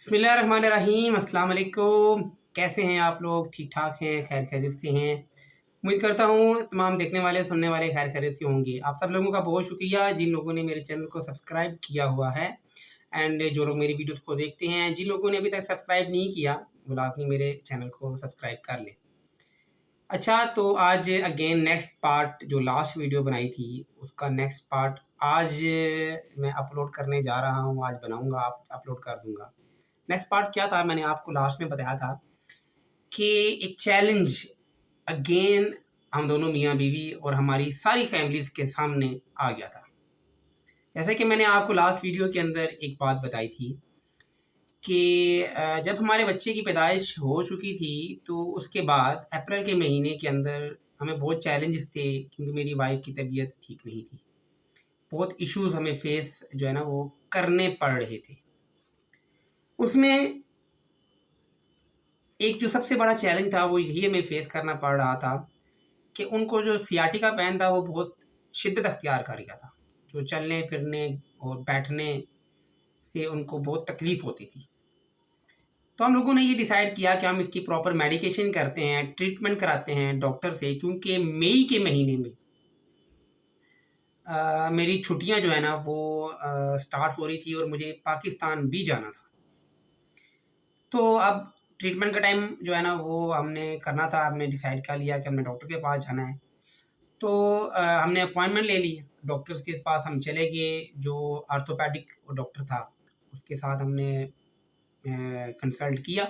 बिस्मिल्लाहिर्रहमानिर्रहीम। अस्सलाम वालेकुम। कैसे हैं आप लोग? ठीक ठाक हैं? खैर खैरियत से हैं? उम्मीद करता हूँ तमाम देखने वाले सुनने वाले खैर खैरियत से होंगे। आप सब लोगों का बहुत शुक्रिया जिन लोगों ने मेरे चैनल को सब्सक्राइब किया हुआ है एंड जो लोग मेरी वीडियोस को देखते हैं। जिन लोगों ने अभी तक सब्सक्राइब नहीं किया वो लाजमी मेरे चैनल को सब्सक्राइब कर लें। अच्छा, तो आज अगेन नेक्स्ट पार्ट, जो लास्ट वीडियो बनाई थी उसका नेक्स्ट पार्ट आज मैं अपलोड करने जा रहा हूँ। आज बनाऊँगा, आप अपलोड कर दूँगा। नेक्स्ट पार्ट क्या था, मैंने आपको लास्ट में बताया था कि एक चैलेंज अगेन हम दोनों मियाँ बीवी और हमारी सारी फैमिलीज़ के सामने आ गया था। जैसे कि मैंने आपको लास्ट वीडियो के अंदर एक बात बताई थी कि जब हमारे बच्चे की पैदाइश हो चुकी थी तो उसके बाद अप्रैल के महीने के अंदर हमें बहुत चैलेंजेस थे, क्योंकि मेरी वाइफ की तबीयत ठीक नहीं थी। बहुत इश्यूज़ हमें फेस जो है ना वो करने पड़ रहे थे। उसमें एक जो सबसे बड़ा चैलेंज था वो यही हमें फेस करना पड़ रहा था कि उनको जो सियाटिका पेन था वो बहुत शिद्दत अख्तियार कर गया था। जो चलने फिरने और बैठने से उनको बहुत तकलीफ़ होती थी। तो हम लोगों ने ये डिसाइड किया कि हम इसकी प्रॉपर मेडिकेशन करते हैं, ट्रीटमेंट कराते हैं डॉक्टर से, क्योंकि मई के महीने में मेरी छुट्टियां जो है ना वो स्टार्ट हो रही थी और मुझे पाकिस्तान भी जाना था। तो अब ट्रीटमेंट का टाइम जो है ना वो हमने करना था। हमने डिसाइड कर लिया कि हमने डॉक्टर के पास जाना है। तो हमने अपॉइंटमेंट ले ली। डॉक्टर्स के पास हम चले गए। जो आर्थोपेडिक डॉक्टर था उसके साथ हमने कंसल्ट किया।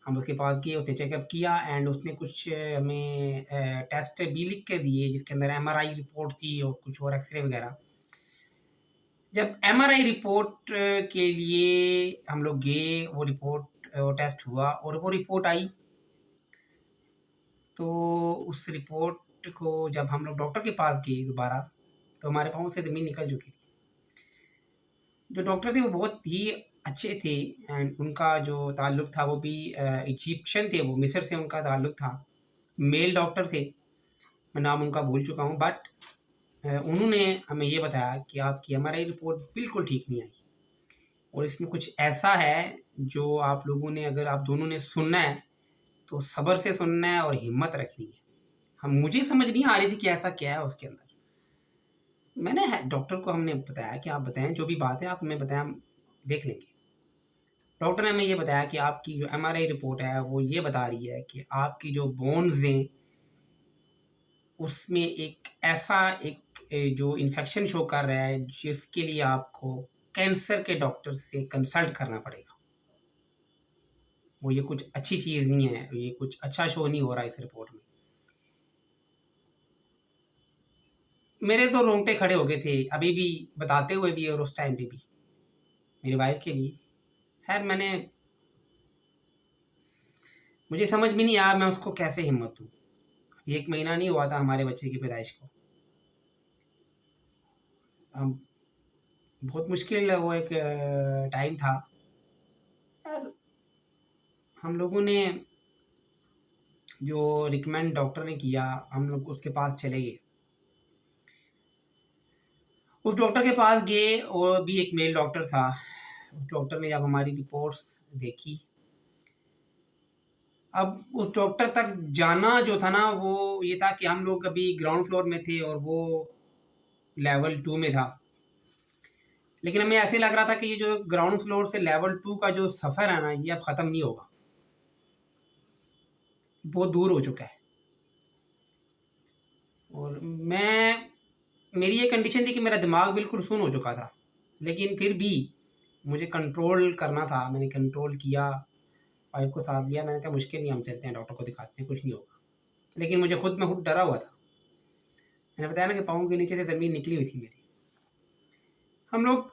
हम उसके पास गए, उसने चेकअप किया एंड उसने कुछ हमें टेस्ट भी लिख के दिए, जिसके अंदर एमआरआई रिपोर्ट थी और कुछ और एक्सरे वगैरह। जब एमआरआई रिपोर्ट के लिए हम लोग गए, वो रिपोर्ट वो टेस्ट हुआ और वो रिपोर्ट आई। तो उस रिपोर्ट को जब हम लोग डॉक्टर के पास गए दोबारा, तो हमारे पाँव से ज़मीन निकल चुकी थी। जो डॉक्टर थे वो बहुत ही अच्छे थे एंड उनका जो ताल्लुक़ था वो भी इजिप्शियन थे, वो मिस्र से उनका ताल्लुक़ था। मेल डॉक्टर थे, मैं नाम उनका भूल चुका हूँ, बट उन्होंने हमें ये बताया कि आपकी एमआरआई रिपोर्ट बिल्कुल ठीक नहीं आई और इसमें कुछ ऐसा है जो आप लोगों ने, अगर आप दोनों ने सुनना है तो सब्र से सुनना है और हिम्मत रखनी है। मुझे समझ नहीं आ रही थी कि ऐसा क्या है उसके अंदर। मैंने डॉक्टर को हमने बताया कि आप बताएं, जो भी बात है आप हमें बताएं, हम देख लेंगे। डॉक्टर ने हमें ये बताया कि आपकी जो एमआरआई रिपोर्ट है वो ये बता रही है कि आपकी जो बोन्स हैं उसमें एक ऐसा एक जो इन्फेक्शन शो कर रहा है, जिसके लिए आपको कैंसर के डॉक्टर से कंसल्ट करना पड़ेगा। वो ये कुछ अच्छी चीज़ नहीं है, ये कुछ अच्छा शो नहीं हो रहा इस रिपोर्ट में। मेरे तो रोंगटे खड़े हो गए थे, अभी भी बताते हुए भी और उस टाइम पे भी, मेरी वाइफ के भी। खैर मुझे समझ भी नहीं आया मैं उसको कैसे हिम्मत दूँ। 1 महीना नहीं हुआ था हमारे बच्चे की पैदाइश को। अब बहुत मुश्किल वो एक टाइम था। यार, हम लोगों ने जो रिकमेंड डॉक्टर ने किया, हम लोग उसके पास चले गए। उस डॉक्टर के पास गए और भी एक मेल डॉक्टर था। उस डॉक्टर ने जब हमारी रिपोर्ट्स देखी, अब उस डॉक्टर तक जाना जो था ना वो ये था कि हम लोग अभी ग्राउंड फ्लोर में थे और वो लेवल 2 में था। लेकिन हमें ऐसे लग रहा था कि ये जो ग्राउंड फ्लोर से लेवल 2 का जो सफ़र है ना ये अब ख़त्म नहीं होगा, बहुत दूर हो चुका है। और मेरी ये कंडीशन थी कि मेरा दिमाग बिल्कुल सुन्न हो चुका था, लेकिन फिर भी मुझे कंट्रोल करना था। मैंने कंट्रोल किया, वाइफ को साथ लिया। मैंने कहा मुश्किल नहीं, हम चलते हैं डॉक्टर को दिखाते हैं, कुछ नहीं होगा। लेकिन मुझे खुद में खुद डरा हुआ था। मैंने बताया ना कि पाँव के नीचे से ज़मीन निकली हुई थी मेरी। हम लोग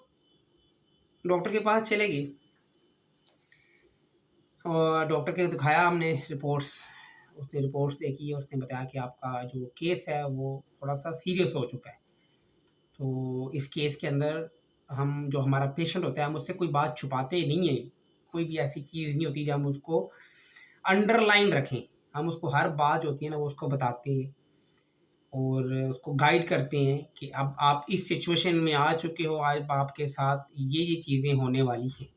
डॉक्टर के पास चले गए और डॉक्टर के दिखाया हमने रिपोर्ट्स। उसने रिपोर्ट्स देखी और उसने बताया कि आपका जो केस है वो थोड़ा-सा सीरियस हो चुका है। तो इस केस के अंदर हम, जो हमारा पेशेंट होता है, हम उससे कोई बात छुपाते नहीं हैं। कोई भी ऐसी चीज़ नहीं होती जो हम उसको अंडरलाइन रखें। हम उसको हर बात जो होती है ना वो उसको बताते हैं और उसको गाइड करते हैं कि अब आप इस सिचुएशन में आ चुके हो, अब आपके साथ ये चीज़ें होने वाली हैं।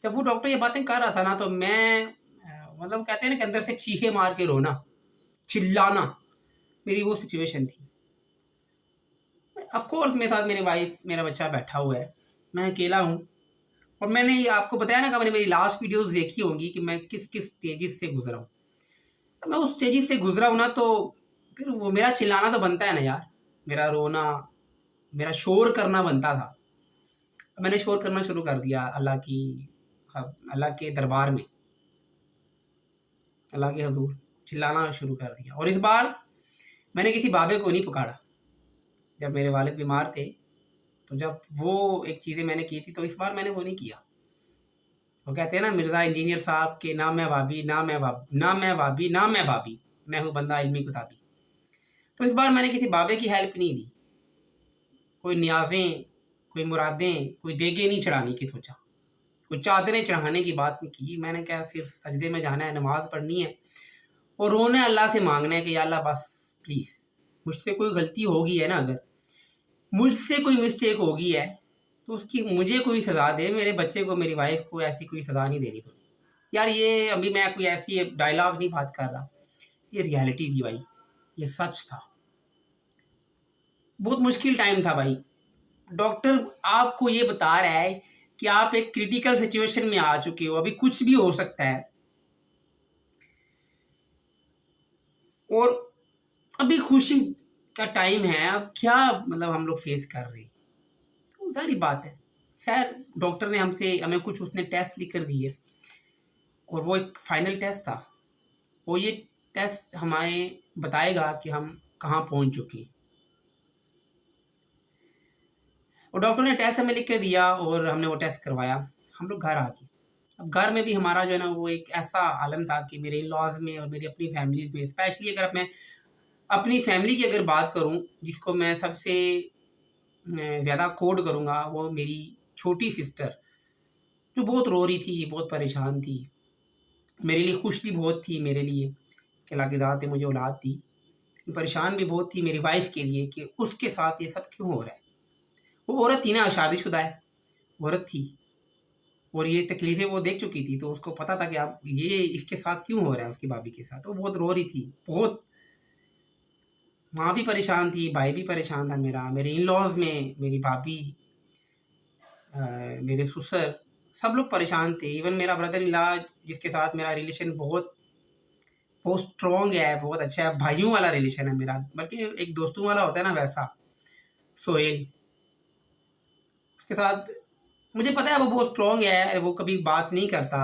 जब वो डॉक्टर ये बातें कर रहा था ना, तो मैं मतलब कहते हैं ना कि अंदर से चीखे मार के रोना, चिल्लाना, मेरी वो सिचुएशन थी। ऑफ कोर्स मेरे साथ मेरी वाइफ, मेरा बच्चा बैठा हुआ है, मैं अकेला हूँ। और मैंने ये आपको बताया ना कि मैंने मेरी लास्ट वीडियोस देखी होंगी कि मैं किस किस स्टेजेस से गुजरा हूँ। तो मैं उस स्टेजेस से गुजरा हूँ ना, तो फिर वो मेरा चिल्लाना तो बनता है ना यार, मेरा रोना, मेरा शोर करना बनता था। मैंने शोर करना शुरू कर दिया अल्लाह के दरबार में, अल्लाह के हजूर चिल्लाना शुरू कर दिया। और इस बार मैंने किसी बाबे को नहीं पुकारा। जब मेरे वालिद बीमार थे, तो जब वो एक चीज़ें मैंने की थी, तो इस बार मैंने वो नहीं किया। वो कहते हैं ना मिर्ज़ा इंजीनियर साहब के, ना मैं वाबी, ना मैं वाबी, ना मैं वाबी, ना मैं बाबी, मैं हूँ बंदा इल्मी किताबी। तो इस बार मैंने किसी बाबे की हेल्प नहीं ली, कोई न्याज़ें, कोई मुरादें, कोई देगे नहीं चढ़ाने की सोचा, कोई चादरें चढ़ाने की बात नहीं की। मैंने क्या, सिर्फ सजदे में जाना है, नमाज़ पढ़नी है और रोना है, अल्लाह से मांगना है कि या अल्लाह बस प्लीज़, मुझसे कोई गलती होगी है ना, अगर मुझसे कोई मिस्टेक होगी है तो उसकी मुझे कोई सज़ा दे, मेरे बच्चे को, मेरी वाइफ को ऐसी कोई सज़ा नहीं देनी पड़ी। यार ये अभी मैं कोई ऐसी डायलॉग नहीं बात कर रहा, ये रियलिटी थी भाई, ये सच था। बहुत मुश्किल टाइम था भाई। डॉक्टर आपको ये बता रहा है कि आप एक क्रिटिकल सिचुएशन में आ चुके हो, अभी कुछ भी हो सकता है, और अभी खुशी का टाइम है। अब क्या मतलब हम लोग फेस कर रहे हैं, तो सारी बात है। खैर डॉक्टर ने हमें कुछ उसने टेस्ट लिख कर दिए, और वो एक फाइनल टेस्ट था। वो ये टेस्ट हमें बताएगा कि हम कहाँ पहुँच चुके हैं। और डॉक्टर ने टेस्ट हमें लिख के दिया और हमने वो टेस्ट करवाया, हम लोग घर आ गए। अब घर में भी हमारा जो है ना, वो एक ऐसा आलम था कि मेरे इन लॉज में और मेरी अपनी फैमिलीज़ में, स्पेशली अगर मैं अपनी फैमिली की अगर बात करूं, जिसको मैं सबसे ज़्यादा कोड करूंगा, वो मेरी छोटी सिस्टर, जो बहुत रो रही थी, बहुत परेशान थी, मेरे लिए खुश भी बहुत थी, मेरे लिए कि अल्लाह की ज़ात ने मुझे औलाद दी। परेशान भी बहुत थी मेरी वाइफ के लिए कि उसके साथ ये सब क्यों हो रहा है। वो औरत थी ना, शादीशुदा है, औरत थी, और ये तकलीफ़ें वो देख चुकी थी, तो उसको पता था कि अब ये इसके साथ क्यों हो रहा है, उसकी भाभी के साथ। वो बहुत रो रही थी, बहुत। माँ भी परेशान थी, भाई भी परेशान था मेरा, मेरे इन लॉज में मेरी भाभी, मेरे ससुर, सब लोग परेशान थे। इवन मेरा ब्रदर इन लॉ, जिसके साथ मेरा रिलेशन बहुत बहुत स्ट्रॉन्ग है, बहुत अच्छा है, भाइयों वाला रिलेशन है मेरा, बल्कि एक दोस्तों वाला होता है ना, वैसा। सोहेल, उसके साथ मुझे पता है वो बहुत स्ट्रॉन्ग है, वो कभी बात नहीं करता,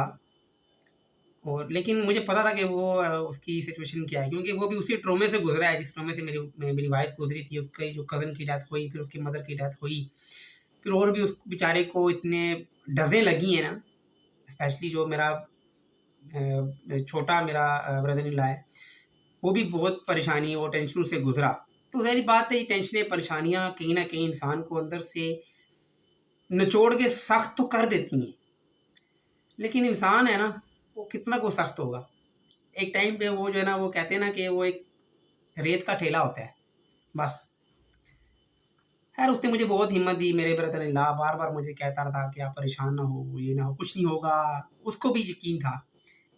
और लेकिन मुझे पता था कि वो उसकी सिचुएशन क्या है, क्योंकि वो भी उसी ट्रॉमे से गुजरा है जिस ट्रॉमे से मेरी वाइफ गुजरी थी। उसकी जो कज़न की डेथ हुई, फिर उसकी मदर की डेथ हुई, फिर और भी उस बेचारे को इतने डज़ें लगी हैं ना। स्पेशली जो मेरा छोटा मेरा ब्रदर इन लॉ है, वो भी बहुत परेशानी और टेंशन से गुजरा। तो ज़ाहिर बात है, ये टेंशनें, परेशानियाँ कहीं ना कहीं इंसान को अंदर से निचोड़ के सख्त तो कर देती हैं, लेकिन इंसान है ना, वो कितना को सख्त होगा। एक टाइम पे वो जो है ना, वो कहते हैं ना कि वो एक रेत का ठेला होता है, बस। खैर उसने मुझे बहुत हिम्मत दी, मेरे ब्रदर इन लॉ बार बार मुझे कहता रहा था कि आप परेशान ना हो, ये ना हो, कुछ नहीं होगा। उसको भी यकीन था,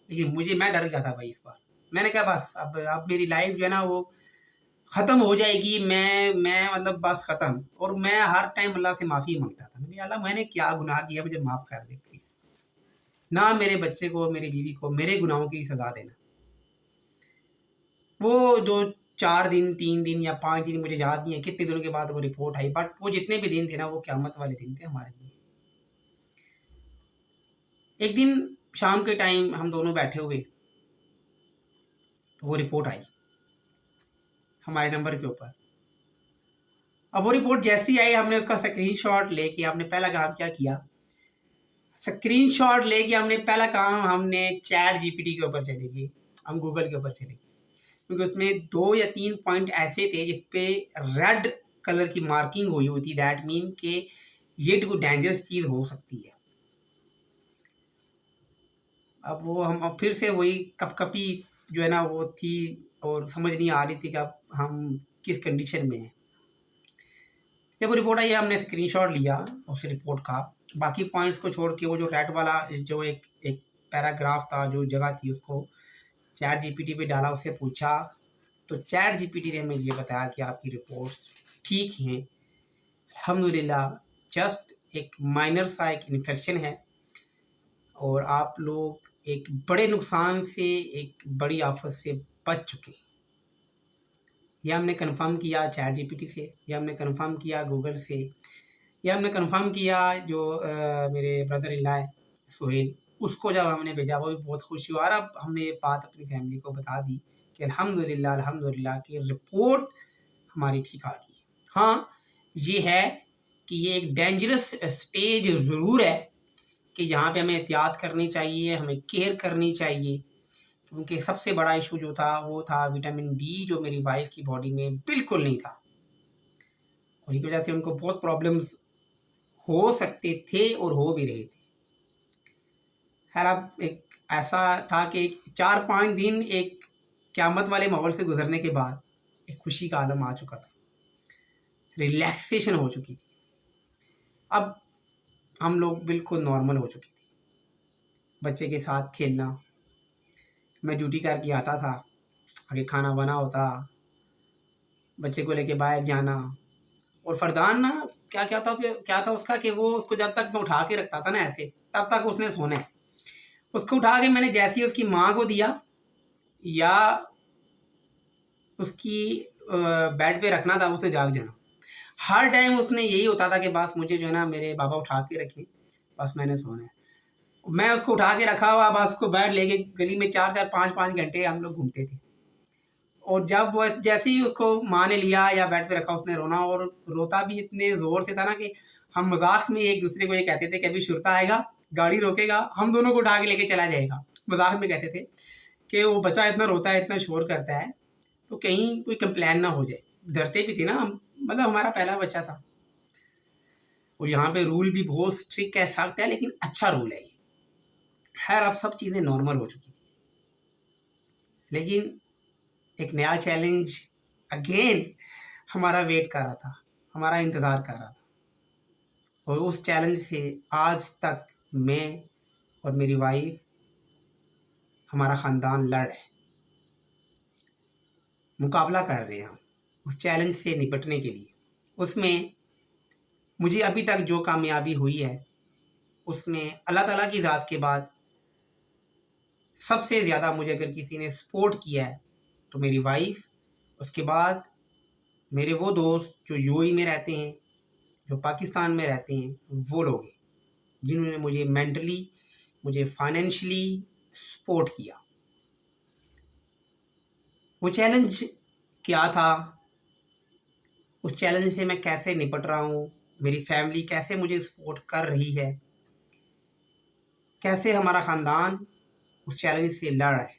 लेकिन मैं डर गया था भाई इस बार। मैंने कहा बस अब मेरी लाइफ जो है ना, वो ख़त्म हो जाएगी, मैं मतलब बस ख़त्म। और मैं हर टाइम अल्लाह से माफ़ी मांगता था, मैंने कहा अल्लाह मैंने क्या गुनाह किया, मुझे माफ़ कर दे प्लीज़, ना मेरे बच्चे को, मेरी बीवी को मेरे गुनाहों की सज़ा देना। वो जो 4 दिन, 3 दिन या 5 दिन, मुझे याद नहीं है कितने दिनों के बाद वो रिपोर्ट आई, बट वो जितने भी दिन थे ना, वो क़यामत वाले दिन थे हमारे लिए। एक दिन शाम के टाइम हम दोनों बैठे हुए, तो वो रिपोर्ट आई हमारे नंबर के ऊपर। अब वो रिपोर्ट जैसी आई, हमने उसका स्क्रीनशॉट लेके, आपने पहला काम क्या किया, स्क्रीनशॉट लेके हमने पहला काम, हमने चैट जीपीटी के ऊपर चले गए, हम गूगल के ऊपर चले गए, क्योंकि उसमें 2 या 3 पॉइंट ऐसे थे जिस पे रेड कलर की मार्किंग हुई होती, दैट मीन कि ये कोई डेंजरस चीज़ हो सकती है। अब वो हम अब फिर से वही कपकपी जो है ना वो थी, और समझ नहीं आ रही थी कि अब हम किस कंडीशन में हैं। जब वो रिपोर्ट आई, हमने स्क्रीनशॉट लिया उस रिपोर्ट का, बाकी पॉइंट्स को छोड़ के वो जो रेड वाला जो एक एक पैराग्राफ था, जो जगह थी, उसको चैट जीपीटी पे डाला, उससे पूछा, तो चैट जीपीटी ने मुझे बताया कि आपकी रिपोर्ट्स ठीक हैं, अल्हम्दुलिल्लाह। जस्ट एक माइनर सा एक इन्फेक्शन है और आप लोग एक बड़े नुकसान से, एक बड़ी आफत से बच चुके हैं। यह हमने कंफर्म किया चैट जीपीटी से, यह हमने कंफर्म किया गूगल से, यह हमने कंफर्म किया जो मेरे ब्रदर इन लॉ है सुहेल, उसको जब हमने भेजा वो भी बहुत खुश हुआ। और अब हमने ये बात अपनी फैमिली को बता दी कि अल्हम्दुलिल्लाह अल्हम्दुलिल्लाह की रिपोर्ट हमारी ठीक आ गई। हाँ, ये है कि ये एक डेंजरस स्टेज ज़रूर है कि यहाँ पे हमें एहतियात करनी चाहिए, हमें केयर करनी चाहिए, क्योंकि सबसे बड़ा इशू जो था वो था विटामिन डी, जो मेरी वाइफ की बॉडी में बिल्कुल नहीं था, और इसकी वजह से उनको बहुत प्रॉब्लम्स हो सकते थे और हो भी रहे थे। खैर, अब एक ऐसा था कि 4-5 दिन एक क़यामत वाले माहौल से गुजरने के बाद एक खुशी का आलम आ चुका था, रिलैक्सेशन हो चुकी थी। अब हम लोग बिल्कुल नॉर्मल हो चुकी थी, बच्चे के साथ खेलना, मैं ड्यूटी करके आता था, आगे खाना बना होता, बच्चे को लेके बाहर जाना। और फरदान ना क्या था उसका कि वो उसको जब तक मैं उठा के रखता था ना ऐसे, तब तक उसने सोना है। उसको उठा के मैंने जैसे ही उसकी माँ को दिया या उसकी बेड पे रखना था, उसने जाग जाना। हर टाइम उसने यही होता था कि बस मुझे जो है ना मेरे बाबा उठा के रखें, बस मैंने सोना है। मैं उसको उठा के रखा हुआ, बस उसको बेड लेके गली में 4-4 5-5 घंटे हम लोग घूमते थे। और जब वो जैसे ही उसको माँ ने लिया या बेड पे रखा, उसने रोना, और रोता भी इतने ज़ोर से था ना कि हम मजाक में एक दूसरे को ये कहते थे कि अभी शुरता आएगा, गाड़ी रोकेगा, हम दोनों को उठा के लेके चला जाएगा। मजाक में कहते थे कि वो बच्चा इतना रोता है, इतना शोर करता है, तो कहीं कोई कंप्लेन ना हो जाए। डरते भी थे ना हम, मतलब हमारा पहला बच्चा था। और यहाँ पे रूल भी बहुत स्ट्रिक्ट कह सकते हैं, लेकिन अच्छा रूल है ये। खैर, अब सब चीज़ें नॉर्मल हो चुकी थी, लेकिन एक नया चैलेंज अगेन हमारा वेट कर रहा था, हमारा इंतज़ार कर रहा था। और उस चैलेंज से आज तक मैं और मेरी वाइफ, हमारा ख़ानदान लड़ है, मुकाबला कर रहे हैं हम उस चैलेंज से निपटने के लिए। उसमें मुझे अभी तक जो कामयाबी हुई है, उसमें अल्लाह ताला की ज़ात के बाद सबसे ज़्यादा मुझे अगर किसी ने सपोर्ट किया है तो मेरी वाइफ, उसके बाद मेरे वो दोस्त जो यूएई में रहते हैं, जो पाकिस्तान में रहते हैं, वो लोग हैं जिन्होंने मुझे मेंटली, मुझे फाइनेंशियली सपोर्ट किया। वो चैलेंज क्या था, उस चैलेंज से मैं कैसे निपट रहा हूँ, मेरी फैमिली कैसे मुझे सपोर्ट कर रही है, कैसे हमारा ख़ानदान उस चैलेंज से लड़ रहा है,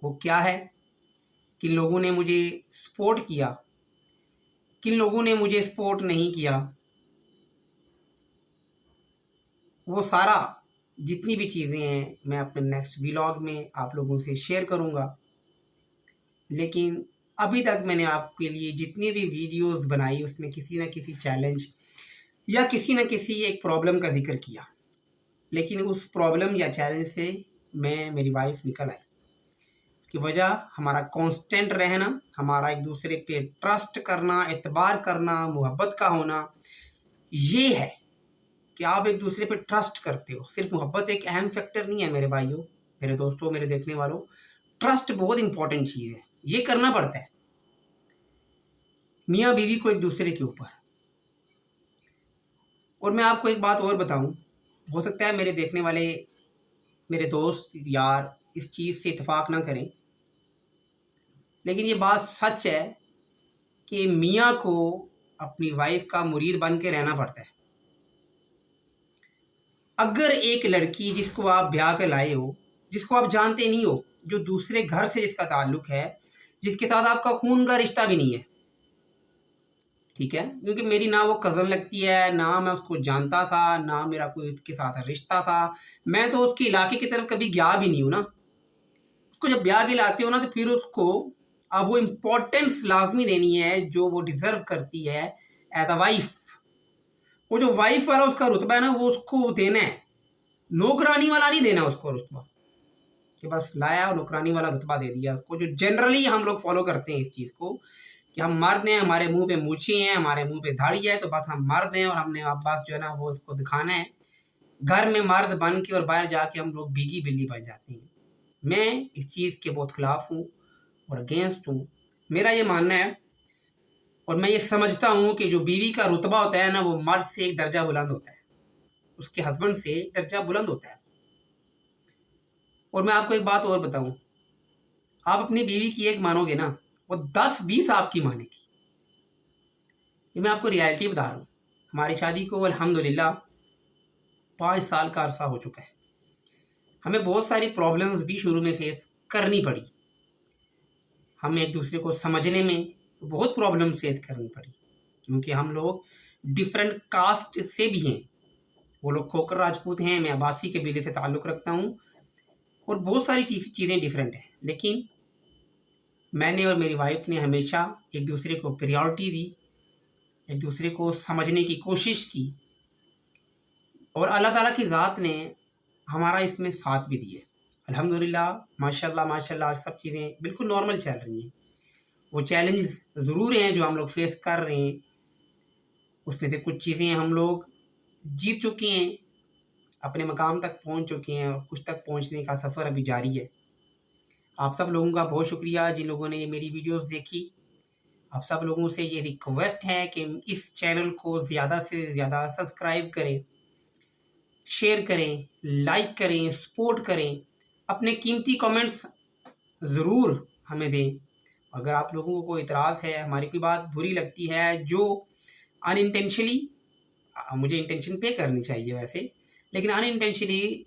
वो क्या है, किन लोगों ने मुझे सपोर्ट किया, किन लोगों ने मुझे सपोर्ट नहीं किया, वो सारा जितनी भी चीज़ें हैं मैं अपने नेक्स्ट व्लॉग में आप लोगों से शेयर करूँगा। लेकिन अभी तक मैंने आपके लिए जितनी भी वीडियोस बनाई, उसमें किसी न किसी चैलेंज या किसी न किसी एक प्रॉब्लम का जिक्र किया, लेकिन उस प्रॉब्लम या चैलेंज से मेरी वाइफ निकल आई। इसकी वजह हमारा कांस्टेंट रहना, हमारा एक दूसरे पे ट्रस्ट करना, एतबार करना, मोहब्बत का होना, ये है कि आप एक दूसरे पे ट्रस्ट करते हो। सिर्फ मोहब्बत एक अहम फैक्टर नहीं है मेरे भाइयों, मेरे दोस्तों, मेरे देखने वालों, ट्रस्ट बहुत इंपॉर्टेंट चीज़ है, ये करना पड़ता है मियाँ बीवी को एक दूसरे के ऊपर। और मैं आपको एक बात और बताऊं, हो सकता है मेरे देखने वाले, मेरे दोस्त यार इस चीज़ से इत्तेफाक ना करें, लेकिन ये बात सच है कि मियाँ को अपनी वाइफ का मुरीद बन के रहना पड़ता है। अगर एक लड़की जिसको आप ब्याह कर लाए हो, जिसको आप जानते नहीं हो, जो दूसरे घर से जिसका ताल्लुक है, जिसके साथ आपका खून का रिश्ता भी नहीं है, ठीक है, क्योंकि मेरी ना वो कज़न लगती है, ना मैं उसको जानता था, ना मेरा कोई उसके साथ रिश्ता था, मैं तो उसके इलाके की तरफ कभी गया भी नहीं हूँ ना। उसको जब ब्याह के लाते हो ना, तो फिर उसको अब वो इम्पोर्टेंस लाजमी देनी है जो वो डिज़र्व करती है एज अ वाइफ। वो जो वाइफ वाला उसका रुतबा है ना, वो उसको देना है, नौकरानी वाला नहीं देना उसको रुतबा कि बस लाया और नौकरानी वाला रुतबा दे दिया उसको। जो जनरली हम लोग फॉलो करते हैं इस चीज़ को कि हम मर्द हैं, हमारे मुंह पे मूछें हैं, हमारे मुंह पे दाढ़ी है, तो बस हम मर्द हैं और हमने बस जो है ना वो उसको दिखाना है। घर में मर्द बन के और बाहर जाके हम लोग बीगी बिल्ली बन जाते हैं। मैं इस चीज़ के बहुत खिलाफ हूँ और अगेंस्ट हूँ। मेरा ये मानना है और मैं ये समझता हूँ कि जो बीवी का रुतबा होता है ना, वो मर्द से एक दर्जा बुलंद होता है, उसके हस्बैंड से एक दर्जा बुलंद होता है। और मैं आपको एक बात और बताऊँ, आप अपनी बीवी की एक मानोगे ना, वो 10-20 आपकी मानेगी। ये मैं आपको रियलिटी बता रहा हूँ। हमारी शादी को अल्हम्दुलिल्लाह 5 साल का अरसा हो चुका है। हमें बहुत सारी प्रॉब्लम्स भी शुरू में फेस करनी पड़ी। हमें एक दूसरे को समझने में बहुत प्रॉब्लम फेस करनी पड़ी क्योंकि हम लोग डिफरेंट कास्ट से भी हैं। वो लोग खोकर राजपूत हैं, मैं अब्बासी कबीले से ताल्लुक़ रखता हूँ और बहुत सारी चीज़ें डिफरेंट हैं। लेकिन मैंने और मेरी वाइफ ने हमेशा एक दूसरे को प्रायोरिटी दी, एक दूसरे को समझने की कोशिश की और अल्लाह ताला की ज़ात ने हमारा इसमें साथ भी दिया। अल्हम्दुलिल्लाह माशाल्लाह माशाल्लाह सब चीज़ें बिल्कुल नॉर्मल चल रही हैं। वो चैलेंजेस ज़रूर हैं जो हम लोग फेस कर रहे हैं, उसमें से कुछ चीज़ें हम लोग जीत चुके हैं, अपने मकाम तक पहुंच चुके हैं और कुछ तक पहुंचने का सफ़र अभी जारी है। आप सब लोगों का बहुत शुक्रिया जिन लोगों ने ये मेरी वीडियोस देखी। आप सब लोगों से ये रिक्वेस्ट है कि इस चैनल को ज़्यादा से ज़्यादा सब्सक्राइब करें, शेयर करें, लाइक करें, सपोर्ट करें, अपने कीमती कमेंट्स ज़रूर हमें दें। अगर आप लोगों को कोई इतराज़ है, हमारी कोई बात बुरी लगती है जो अनइंटेंशनली, मुझे इंटेंशन पे करनी चाहिए वैसे, लेकिन अनइंटेंशनली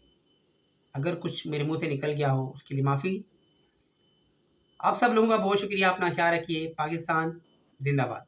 अगर कुछ मेरे मुंह से निकल गया हो उसके लिए माफ़ी। आप सब लोगों का बहुत शुक्रिया। अपना ख्याल रखिए। पाकिस्तान जिंदाबाद।